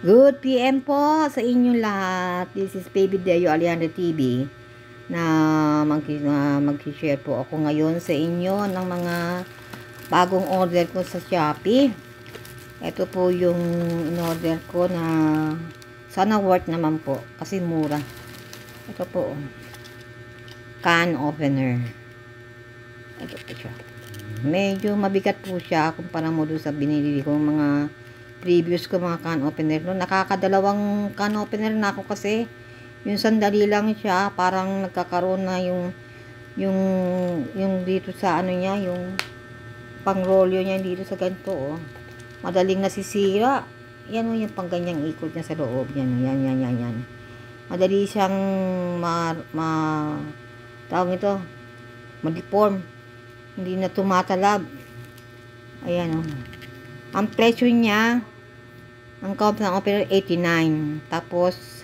Good PM po sa inyong lahat. This is Baby Deo Alejandra TV na mag-share po ako ngayon sa inyo ng mga bagong order ko sa Shopee. Ito po yung in-order ko na sana worth naman po kasi mura. Ito po, can opener. Ito po siya. Medyo mabigat po siya kumpara mo doon sa binili kong mga previous ko mga can opener no. Nakakadalawang can opener na ako kasi yung sandali lang siya, parang nagkakaroon na yung dito sa ano niya, yung pangrolyo niya dito sa ganito oh. Madaling nasisira. Yan oh, yung pangganyang ikot niya sa loob yan. Yan. Madali siyang tawag ito, ma-deform. Hindi na tumatalab. Ayan oh. Ang presyo niya, ang cost ng opera 89. Tapos,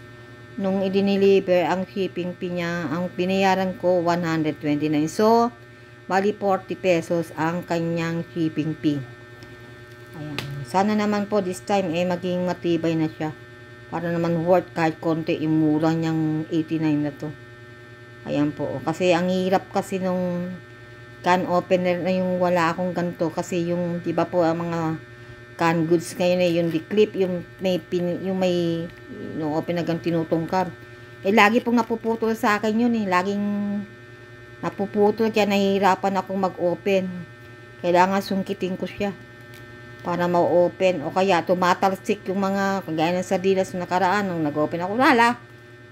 nung i-deliver, ang shipping fee niya, ang binayaran ko, 129. So, bali 40 pesos ang kanyang shipping fee. Ayan. Sana naman po, this time, maging matibay na siya. Para naman worth kahit konti, yung mura niyang 89 na to. Ayan po. Kasi, ang hirap kasi nung can opener na yung wala akong ganito. Kasi yung, di ba po, ang mga can goods ngayon yung di-clip, yung may open na gang tinutungkar. Lagi pong napuputol sa akin yun laging napuputol, kaya nahihirapan akong mag-open. Kailangan sungkitin ko siya para ma-open, o kaya tumatalsik yung mga, kagaya ng sardinas na nakaraan, nung nag-open ako,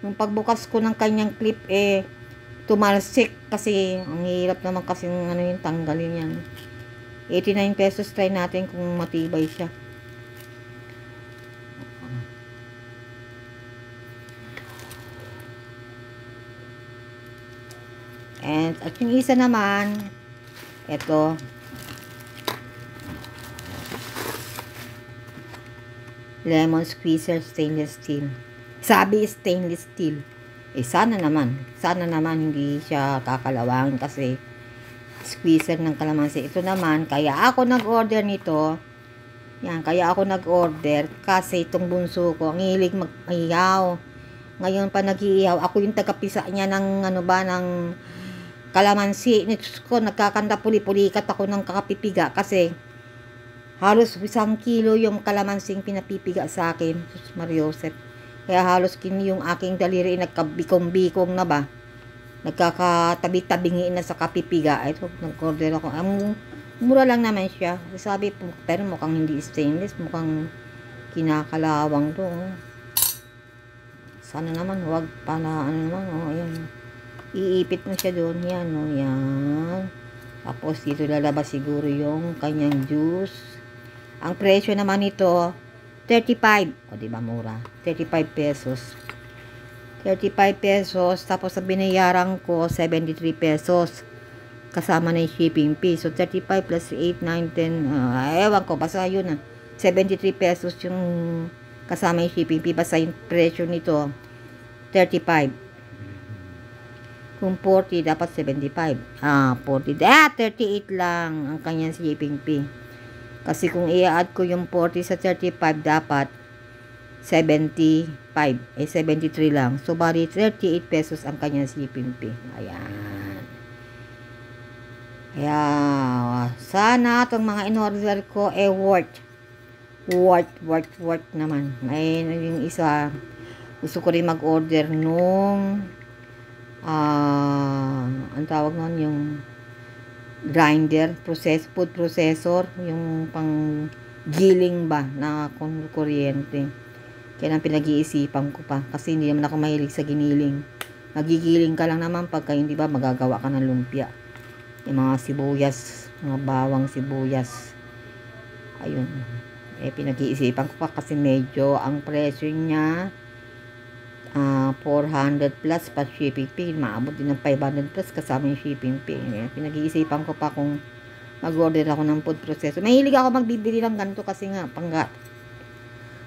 nung pagbukas ko ng kanyang clip, tumalsik kasi, ang hirap naman kasi ano yung tanggalin yan. 89 pesos, try natin kung matibay siya. At yung isa naman, ito. Lemon squeezer stainless steel. Sabi stainless steel. Sana naman hindi siya kakalawangin kasi squeezer ng kalamansi. Ito naman, kaya ako nag-order nito. Yan, kaya ako nag-order kasi itong bunso ko, ang hilig mag-ihaw. Ngayon pa nag-iihaw. Ako yung tagapisa niya ng ng kalamansi. Next ko, nagkakanda puli-pulikat ako ng kakapipiga kasi halos 1 kilo yung kalamansing pinapipiga sa akin. Sus Mariosep. Kaya halos yung aking daliri nagkabikong-bikong na ba. Nagkakatabi-tabingiin na sa kapipiga. Ito, nag-order ako. Mura lang naman siya. Sabi po, pero mukhang hindi stainless. Mukhang kinakalawang to. Sana naman, wag pa na, ayan. Iipit mo siya doon. Yan, yan. Tapos, dito lalabas siguro yung kanyang juice. Ang presyo naman nito, 35. O, diba mura? 35 pesos. 35 pesos, tapos sa binayaran ko 73 pesos kasama na yung shipping fee. So 35 plus 8, 9, 10 ewan ko, basta yun 73 pesos yung kasama yung shipping fee. Basta yung presyo nito 35. Kung 40 dapat 75. 38 lang ang kanyang shipping fee. Kasi kung i-add ko yung 40 sa 35 dapat 75. 73 lang. So, bali 38 pesos ang kanyang shipping fee. Ayan. Kaya, sana itong mga in-order ko, worth naman. Ngayon, yung isa, gusto ko rin mag-order nung, ang tawag nun, yung grinder, food processor, yung pang giling ba, na kuryente. Kaya nang pinag-iisipan ko pa. Kasi hindi naman ako mahilig sa giniling. Magigiling ka lang naman pagka hindi ba magagawa ka ng lumpia. Yung mga sibuyas, mga bawang sibuyas. Ayun. Pinag-iisipan ko pa kasi medyo ang presyo niya 400 plus pa shipping fee. Maabot din ng 500 plus kasama yung shipping fee. Pinag-iisipan ko pa kung mag-order ako ng food processor. Mahilig ako magbibili ng ganito kasi nga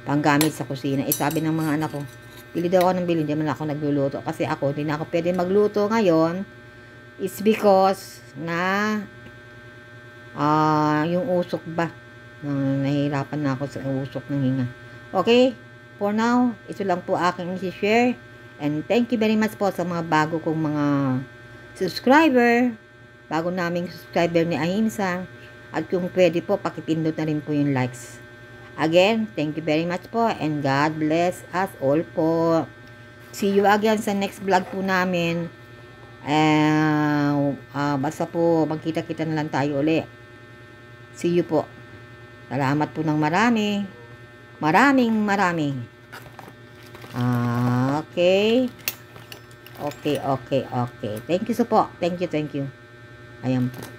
panggamit sa kusina. Sabi ng mga anak ko, bili daw ako ng bili, hindi man ako nagluluto. Kasi ako, hindi na ako pwede magluto ngayon. It's because na yung usok ba. Nahihirapan na ako sa usok ng hinga. Okay? For now, ito lang po aking i-share. And thank you very much po sa mga bago kong mga subscriber. Bago naming subscriber ni Ahimsa. At kung pwede po, pakipindot na rin po yung likes. Again, thank you very much po. And God bless us all po. See you again sa next vlog po namin. Basta po, magkita-kita na lang tayo uli. See you po. Salamat po ng marami. Maraming. Okay. Okay. Thank you so po. Thank you. Ayan po.